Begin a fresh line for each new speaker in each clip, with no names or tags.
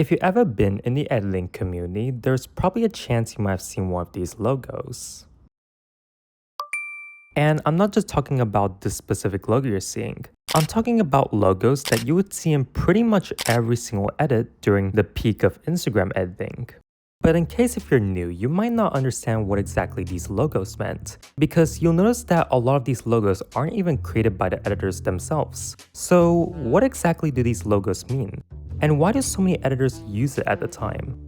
If you've ever been in the editing community, there's probably a chance you might have seen one of these logos. And I'm not just talking about this specific logo you're seeing. I'm talking about logos that you would see in pretty much every single edit during the peak of Instagram editing. But in case if you're new, you might not understand what exactly these logos meant, because you'll notice that a lot of these logos aren't even created by the editors themselves. So what exactly do these logos mean? And why do so many editors use it at the time?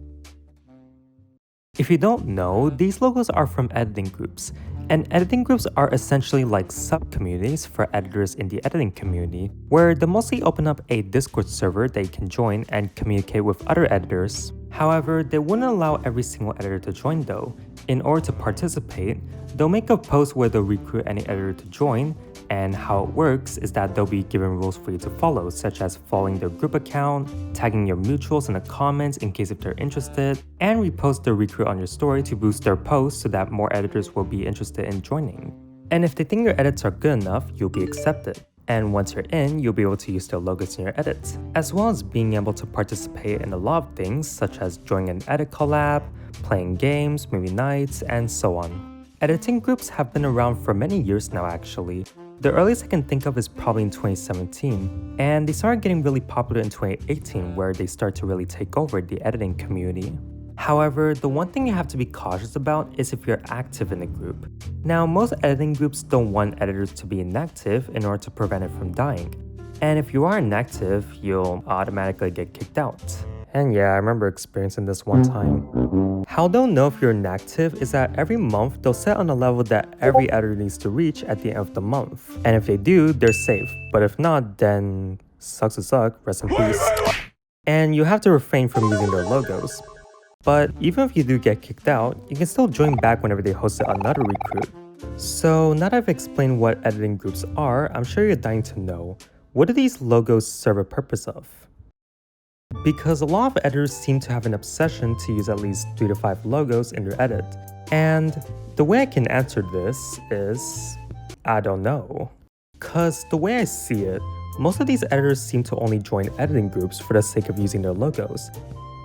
If you don't know, these logos are from editing groups, and editing groups are essentially like sub-communities for editors in the editing community, where they mostly open up a Discord server that you can join and communicate with other editors. However, they wouldn't allow every single editor to join though. In order to participate, they'll make a post where they'll recruit any editor to join, and how it works is that they'll be given rules for you to follow, such as following their group account, tagging your mutuals in the comments in case if they're interested, and repost their recruit on your story to boost their post so that more editors will be interested in joining. And if they think your edits are good enough, you'll be accepted. And once you're in, you'll be able to use their logos in your edits, as well as being able to participate in a lot of things such as joining an edit collab, playing games, movie nights, and so on. Editing groups have been around for many years now actually. The earliest I can think of is probably in 2017, and they started getting really popular in 2018 where they start to really take over the editing community. However, the one thing you have to be cautious about is if you're active in a group. Now, most editing groups don't want editors to be inactive in order to prevent it from dying. And if you are inactive, you'll automatically get kicked out. And yeah, I remember experiencing this one time. How they'll know if you're inactive is that every month they'll set on a level that every editor needs to reach at the end of the month. And if they do, they're safe. But if not, then sucks to suck, rest in peace. And you have to refrain from using their logos. But even if you do get kicked out, you can still join back whenever they host another recruit. So now that I've explained what editing groups are, I'm sure you're dying to know, what do these logos serve a purpose of? Because a lot of editors seem to have an obsession to use at least 3 to 5 logos in their edit. And the way I can answer this is, I don't know. Cause the way I see it, most of these editors seem to only join editing groups for the sake of using their logos.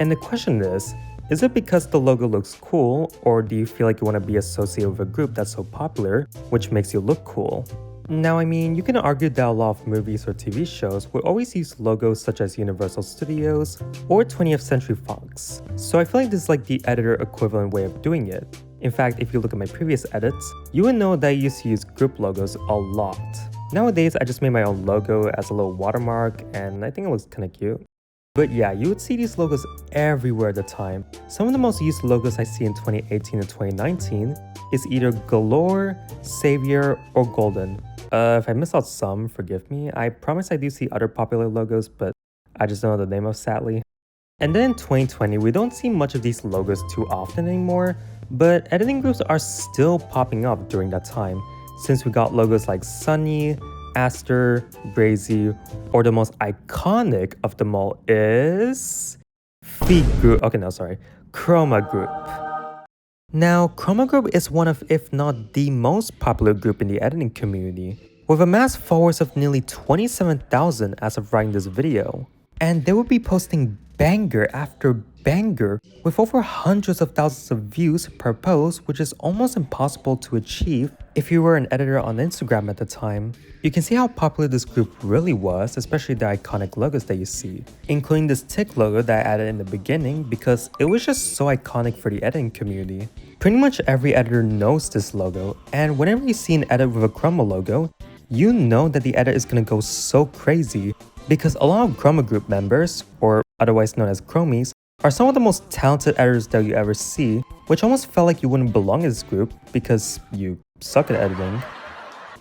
And the question is it because the logo looks cool, or do you feel like you want to be associated with a group that's so popular, which makes you look cool? Now, I mean, you can argue that a lot of movies or TV shows will always use logos such as Universal Studios or 20th Century Fox. So I feel like this is like the editor equivalent way of doing it. In fact, if you look at my previous edits, you would know that I used to use group logos a lot. Nowadays, I just made my own logo as a little watermark, and I think it looks kinda cute. But yeah, you would see these logos everywhere at the time. Some of the most used logos I see in 2018 and 2019 is either Galore, Savior, or Golden. If I miss out some, forgive me. I promise I do see other popular logos, but I just don't know the name of, sadly. And then in 2020, we don't see much of these logos too often anymore, but editing groups are still popping up during that time, since we got logos like Sunny, Aster, Brazy, or the most iconic of them all is Chroma Group. Now, Chroma Group is one of, if not the most popular group in the editing community, with a mass followers of nearly 27,000 as of writing this video. And they will be posting banger after banger with over hundreds of thousands of views per post, which is almost impossible to achieve if you were an editor on Instagram at the time. You can see how popular this group really was, especially the iconic logos that you see, including this tick logo that I added in the beginning because it was just so iconic for the editing community. Pretty much every editor knows this logo, and whenever you see an edit with a Chroma logo, you know that the edit is gonna go so crazy because a lot of Chroma Group members, or otherwise known as Chromies, are some of the most talented editors that you ever see, which almost felt like you wouldn't belong in this group because you suck at editing.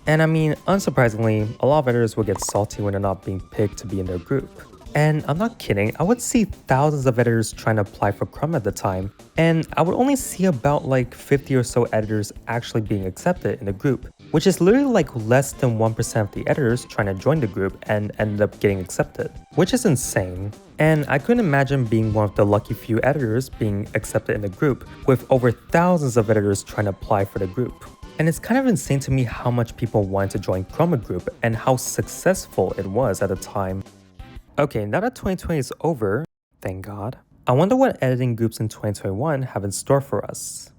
And I mean, unsurprisingly, a lot of editors will get salty when they're not being picked to be in their group. And I'm not kidding, I would see thousands of editors trying to apply for Chroma at the time, and I would only see about like 50 or so editors actually being accepted in the group, which is literally like less than 1% of the editors trying to join the group and ended up getting accepted, which is insane. And I couldn't imagine being one of the lucky few editors being accepted in the group, with over thousands of editors trying to apply for the group. And it's kind of insane to me how much people wanted to join Chroma Group and how successful it was at the time. Okay, now that 2020 is over, thank God. I wonder what editing groups in 2021 have in store for us.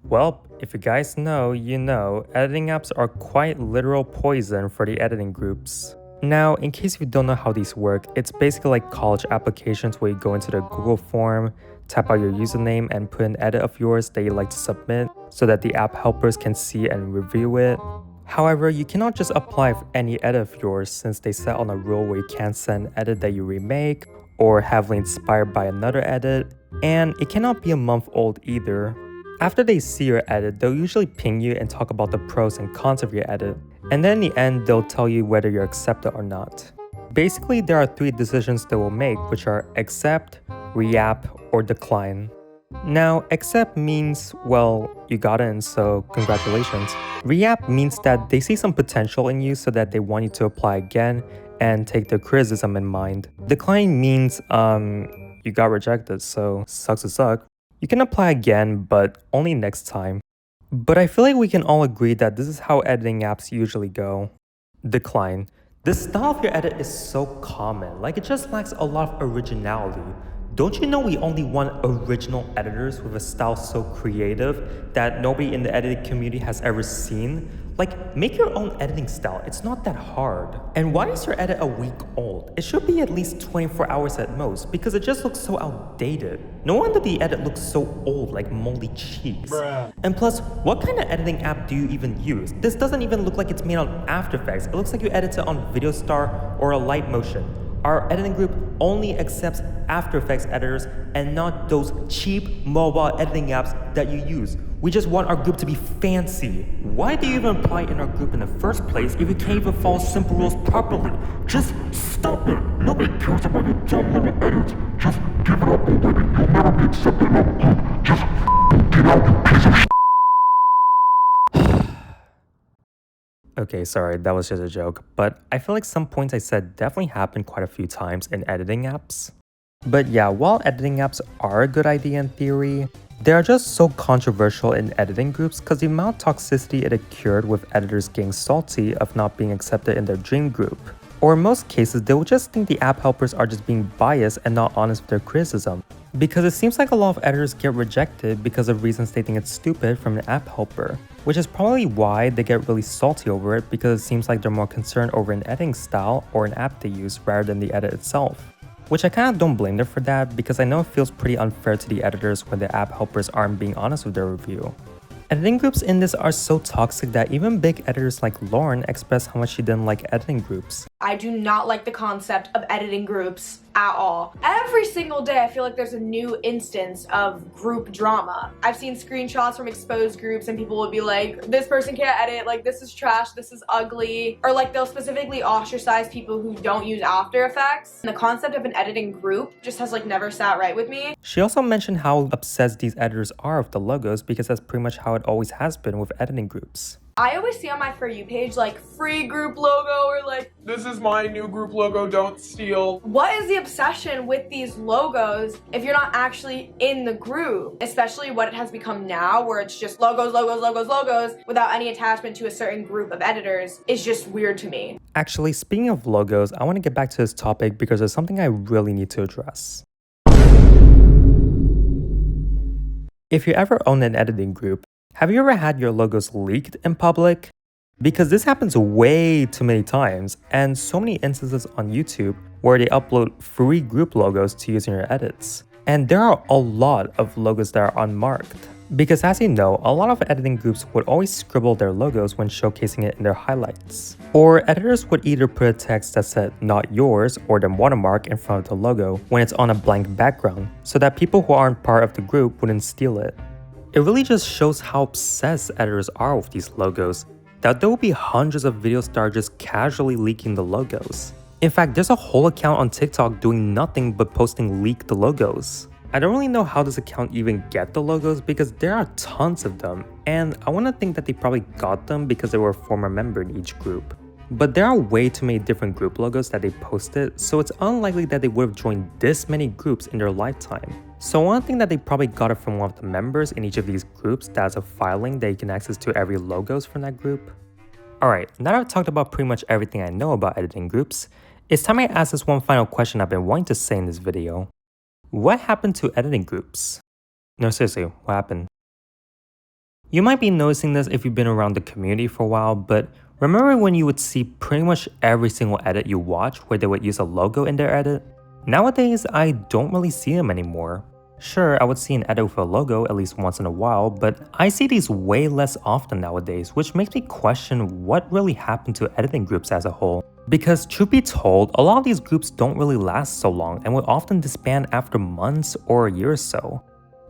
Well, if you guys know, you know, editing apps are quite literal poison for the editing groups. Now, in case you don't know how these work, it's basically like college applications where you go into the Google form, type out your username, and put an edit of yours that you like to submit so that the app helpers can see and review it. However, you cannot just apply for any edit of yours since they set on a rule where you can't send an edit that you remake or heavily inspired by another edit, and it cannot be a month old either. After they see your edit, they'll usually ping you and talk about the pros and cons of your edit, and then in the end, they'll tell you whether you're accepted or not. Basically, there are 3 decisions they will make, which are accept, re-app, or decline. Now, accept means, well, you got in, so congratulations. Re-app means that they see some potential in you so that they want you to apply again and take their criticism in mind. Decline means, you got rejected, so sucks to suck. You can apply again, but only next time. But I feel like we can all agree that this is how editing apps usually go. Decline. The style of your edit is so common, like it just lacks a lot of originality. Don't you know we only want original editors with a style so creative that nobody in the editing community has ever seen? Like, make your own editing style, it's not that hard. And why is your edit a week old? It should be at least 24 hours at most, because it just looks so outdated. No wonder the edit looks so old, like moldy cheeks. Bruh. And plus, what kind of editing app do you even use? This doesn't even look like it's made on After Effects. It looks like you edit it on VideoStar or a Light Motion. Our editing group only accepts After Effects editors and not those cheap mobile editing apps that you use. We just want our group to be fancy. Why do you even apply in our group in the first place if you can't even follow simple rules properly? Just stop it. Nobody cares about your dumb little edits. Just give it up already. You'll never be accepted in our group. Just get out, you piece of shit. Okay, sorry, that was just a joke, but I feel like some points I said definitely happened quite a few times in editing apps. But yeah, while editing apps are a good idea in theory, they are just so controversial in editing groups because the amount of toxicity it occurred with editors getting salty of not being accepted in their dream group. Or in most cases, they will just think the app helpers are just being biased and not honest with their criticism. Because it seems like a lot of editors get rejected because of reasons they think it's stupid from an app helper. Which is probably why they get really salty over it, because it seems like they're more concerned over an editing style or an app they use rather than the edit itself. Which I kind of don't blame them for that, because I know it feels pretty unfair to the editors when the app helpers aren't being honest with their review. Editing groups in this are so toxic that even big editors like Lauren expressed how much she didn't like editing groups.
I do not like the concept of editing groups at all. Every single day I feel like there's a new instance of group drama. I've seen screenshots from exposed groups and people will be like, this person can't edit, like this is trash, this is ugly. Or like they'll specifically ostracize people who don't use After Effects. And the concept of an editing group just has like never sat right with me.
She also mentioned how obsessed these editors are with the logos because that's pretty much how it always has been with editing groups.
I always see on my For You page like free group logo or like,
this is my new group logo, don't steal.
What is the obsession with these logos if you're not actually in the group? Especially what it has become now where it's just logos, logos, logos, logos without any attachment to a certain group of editors is just weird to me.
Actually, speaking of logos, I want to get back to this topic because there's something I really need to address. If you ever own an editing group, have you ever had your logos leaked in public? Because this happens way too many times, and so many instances on YouTube where they upload free group logos to use in your edits. And there are a lot of logos that are unmarked. Because as you know, a lot of editing groups would always scribble their logos when showcasing it in their highlights. Or editors would either put a text that said "not yours" or the watermark in front of the logo when it's on a blank background, so that people who aren't part of the group wouldn't steal it. It really just shows how obsessed editors are with these logos, that there will be hundreds of videos that are just casually leaking the logos. In fact, there's a whole account on TikTok doing nothing but posting leaked logos. I don't really know how this account even get the logos because there are tons of them, and I want to think that they probably got them because they were a former member in each group. But there are way too many different group logos that they posted, so it's unlikely that they would have joined this many groups in their lifetime. So one thing that they probably got it from one of the members in each of these groups that has a filing that you can access to every logos from that group. Alright, now that I've talked about pretty much everything I know about editing groups, it's time I ask this one final question I've been wanting to say in this video. What happened to editing groups? No, seriously, what happened? You might be noticing this if you've been around the community for a while, but remember when you would see pretty much every single edit you watch where they would use a logo in their edit? Nowadays, I don't really see them anymore. Sure, I would see an edit with a logo at least once in a while, but I see these way less often nowadays, which makes me question what really happened to editing groups as a whole. Because truth be told, a lot of these groups don't really last so long and will often disband after months or a year or so.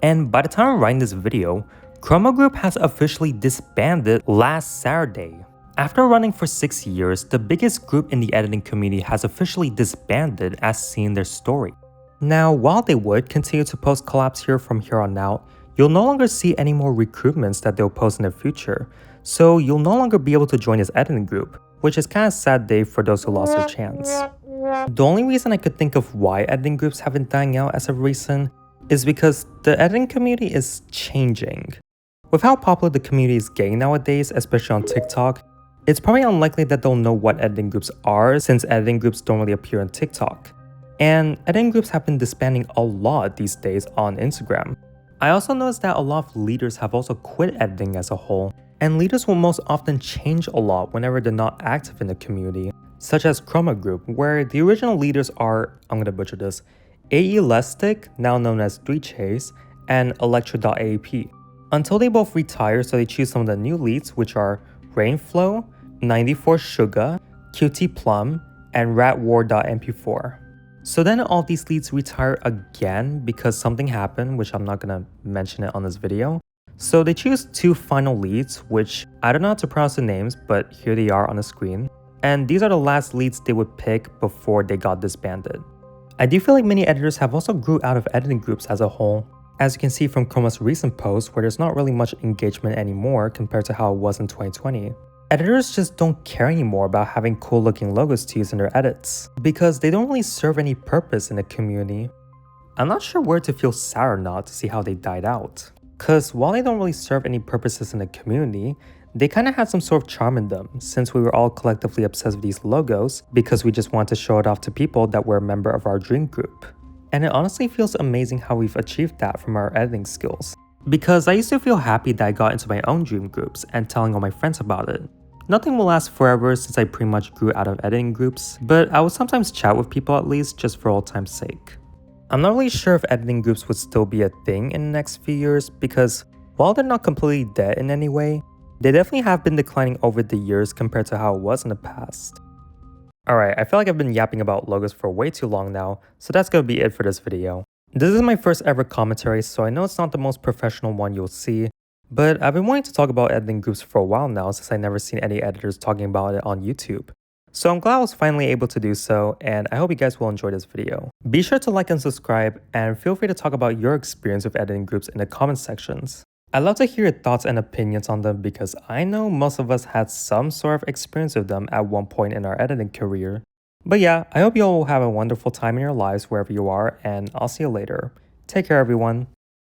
And by the time I'm writing this video, Chroma Group has officially disbanded last Saturday. After running for 6 years, the biggest group in the editing community has officially disbanded as seen in their story. Now, while they would continue to post collabs here from here on out, you'll no longer see any more recruitments that they'll post in the future, so you'll no longer be able to join this editing group, which is kinda sad day for those who lost their chance. The only reason I could think of why editing groups have been dying out as of recent is because the editing community is changing. With how popular the community is getting nowadays, especially on TikTok, it's probably unlikely that they'll know what editing groups are since editing groups don't really appear on TikTok. And editing groups have been disbanding a lot these days on Instagram. I also noticed that a lot of leaders have also quit editing as a whole, and leaders will most often change a lot whenever they're not active in the community, such as Chroma Group, where the original leaders are, I'm gonna butcher this, AE Lestic, now known as 3Chase, and Electra.aap. Until they both retire, so they choose some of the new leads, which are Rainflow, 94 Sugar, QT Plum, and Ratwar.mp4. So then all these leads retire again because something happened, which I'm not gonna mention it on this video. So they choose 2 final leads, which I don't know how to pronounce the names, but here they are on the screen. And these are the last leads they would pick before they got disbanded. I do feel like many editors have also grew out of editing groups as a whole. As you can see from Chroma's recent post, where there's not really much engagement anymore compared to how it was in 2020. Editors just don't care anymore about having cool looking logos to use in their edits, because they don't really serve any purpose in the community. I'm not sure where to feel sad or not to see how they died out. Cause while they don't really serve any purposes in the community, they kinda had some sort of charm in them, since we were all collectively obsessed with these logos because we just wanted to show it off to people that were a member of our dream group. And it honestly feels amazing how we've achieved that from our editing skills. Because I used to feel happy that I got into my own dream groups and telling all my friends about it. Nothing will last forever since I pretty much grew out of editing groups, but I would sometimes chat with people at least just for old time's sake. I'm not really sure if editing groups would still be a thing in the next few years because while they're not completely dead in any way, they definitely have been declining over the years compared to how it was in the past. Alright, I feel like I've been yapping about logos for way too long now, so that's gonna be it for this video. This is my first ever commentary, so I know it's not the most professional one you'll see, but I've been wanting to talk about editing groups for a while now since I've never seen any editors talking about it on YouTube. So I'm glad I was finally able to do so, and I hope you guys will enjoy this video. Be sure to like and subscribe, and feel free to talk about your experience with editing groups in the comment sections. I'd love to hear your thoughts and opinions on them because I know most of us had some sort of experience with them at one point in our editing career. But yeah, I hope you all will have a wonderful time in your lives wherever you are, and I'll see you later. Take care everyone.